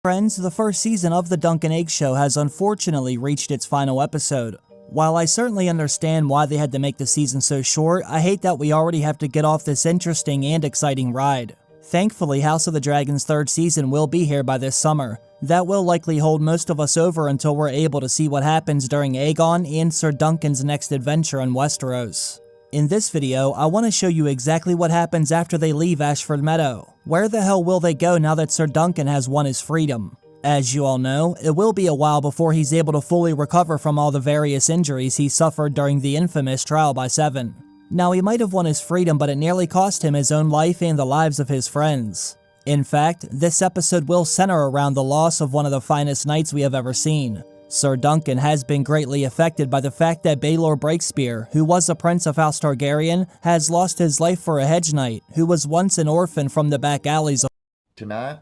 Friends, the first season of The Dunk and Egg Show has unfortunately reached its final episode. While I certainly understand why they had to make the season so short, I hate that we already have to get off this interesting and exciting ride. Thankfully, House of the Dragon's third season will be here by this summer. That will likely hold most of us over until we're able to see what happens during Aegon and Sir Duncan's next adventure in Westeros. In this video, I want to show you exactly what happens after they leave Ashford Meadow. Where the hell will they go now that Sir Duncan has won his freedom? As you all know, it will be a while before he's able to fully recover from all the various injuries he suffered during the infamous Trial by Seven. Now, he might have won his freedom, but it nearly cost him his own life and the lives of his friends. In fact, this episode will center around the loss of one of the finest knights we have ever seen. Sir Duncan has been greatly affected by the fact that Baelor Breakspear, who was a prince of House Targaryen, has lost his life for a hedge knight, who was once an orphan from the back alleys of... Tonight,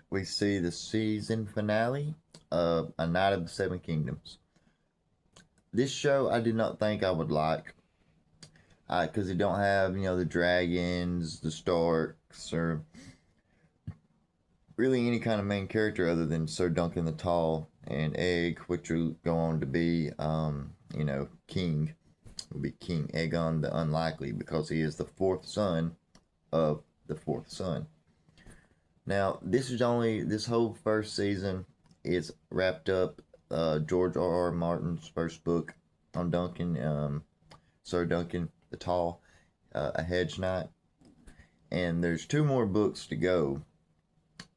we see the season finale of A Knight of the Seven Kingdoms. This show I did not think I would like, because it don't have, the dragons, the Starks, or really any kind of main character other than Sir Duncan the Tall and Egg, which will go on to be, king. Will be King Aegon the Unlikely, because he is the fourth son of the fourth son. Now, this whole first season is wrapped up. George R.R. Martin's first book on Duncan, Sir Duncan the Tall, A Hedge Knight. And there's 2 more books to go.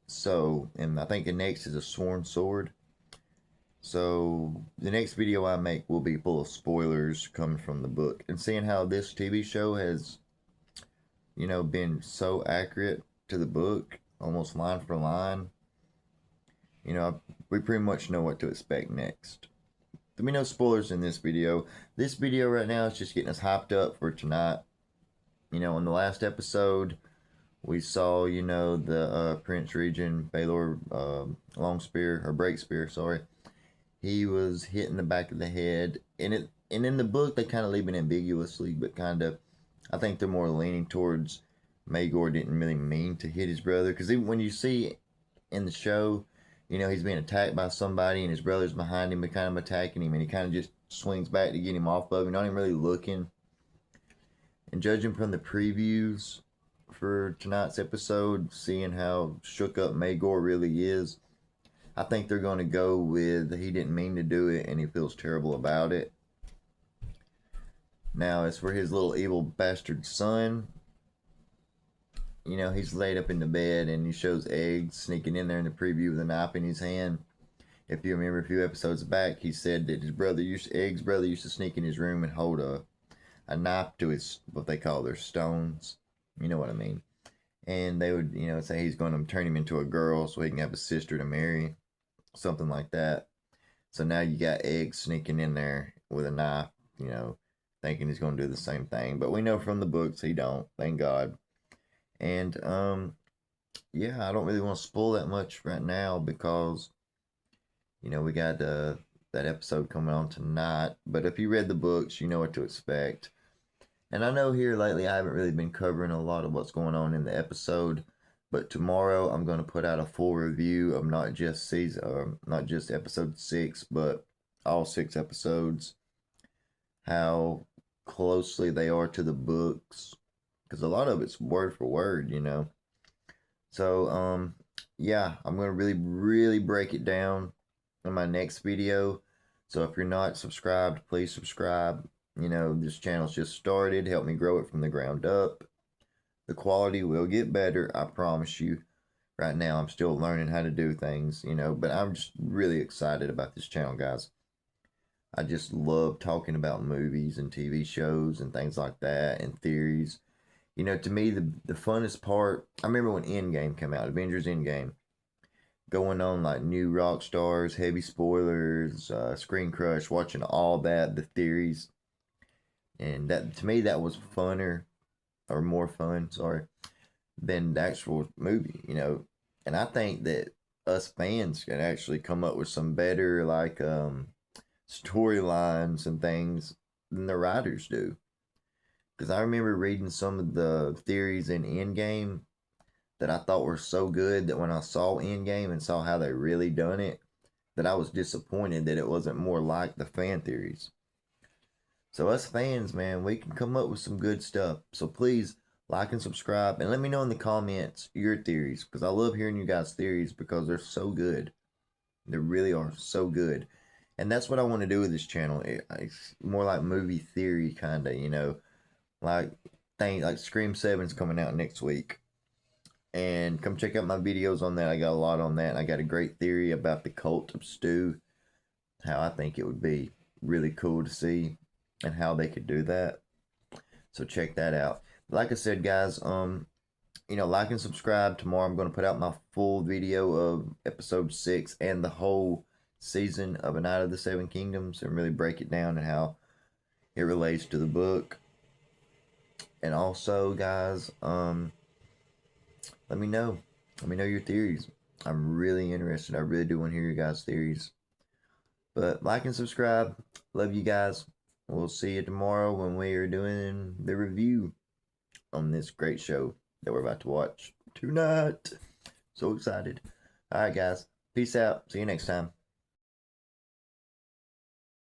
So, and I think the next is A Sworn Sword. So, the next video I make will be full of spoilers coming from the book. And seeing how this TV show has, been so accurate to the book, almost line for line, we pretty much know what to expect next. There'll be no spoilers in this video. This video right now is just getting us hyped up for tonight. In the last episode, we saw, the Prince Regent, Baelor Breakspear, sorry. He was hit in the back of the head. And in the book, they kind of leave it ambiguously, but I think they're more leaning towards Maegor didn't really mean to hit his brother. Because even when you see in the show, he's being attacked by somebody and his brother's behind him and kind of attacking him. And he kind of just swings back to get him off of him, not even really looking. And judging from the previews for tonight's episode, seeing how shook up Maegor really is, I think they're going to go with he didn't mean to do it and he feels terrible about it. Now, as for his little evil bastard son, he's laid up in the bed and he shows Egg sneaking in there in the preview with a knife in his hand. If you remember a few episodes back, he said that Egg's brother used to sneak in his room and hold a knife to his, what they call their stones. You know what I mean. And they would, say he's going to turn him into a girl so he can have a sister to marry. Something like that. So now you got Egg sneaking in there with a knife, thinking he's going to do the same thing. But we know from the books he don't, thank God. And, I don't really want to spoil that much right now because, we got that episode coming on tonight. But if you read the books, you know what to expect. And I know here lately I haven't really been covering a lot of what's going on in the episode. But tomorrow I'm going to put out a full review of not just episode 6, but all 6 episodes. How closely they are to the books. Because a lot of it's word for word, So, I'm going to really, really break it down in my next video. So if you're not subscribed, please subscribe. This channel's just started. Help me grow it from the ground up. The quality will get better, I promise you. Right now, I'm still learning how to do things, but I'm just really excited about this channel, guys. I just love talking about movies and TV shows and things like that and theories. To me, the funnest part, I remember when Endgame came out, Avengers Endgame, going on like New Rockstars, heavy spoilers, Screen Crush, watching all that, the theories. And that, to me, that was funner. Or more fun, than the actual movie, And I think that us fans can actually come up with some better, storylines and things than the writers do. Because I remember reading some of the theories in Endgame that I thought were so good that when I saw Endgame and saw how they really done it, that I was disappointed that it wasn't more like the fan theories. So us fans, man, we can come up with some good stuff. So please like and subscribe and let me know in the comments your theories, because I love hearing you guys' theories because they're so good. They really are so good. And that's what I want to do with this channel. It's more like movie theory kind of, like things like Scream 7's coming out next week. And come check out my videos on that. I got a lot on that. I got a great theory about the cult of Stu, how I think it would be really cool to see and how they could do that. So check that out. Like I said, guys, like and subscribe. Tomorrow I'm going to put out my full video of episode 6 and the whole season of A Night of the Seven Kingdoms and really break it down and how it relates to the book. And also, guys, let me know. Let me know your theories. I'm really interested. I really do want to hear your guys' theories. But like and subscribe. Love you guys. We'll see you tomorrow when we are doing the review on this great show that we're about to watch tonight. So excited. All right, guys. Peace out. See you next time.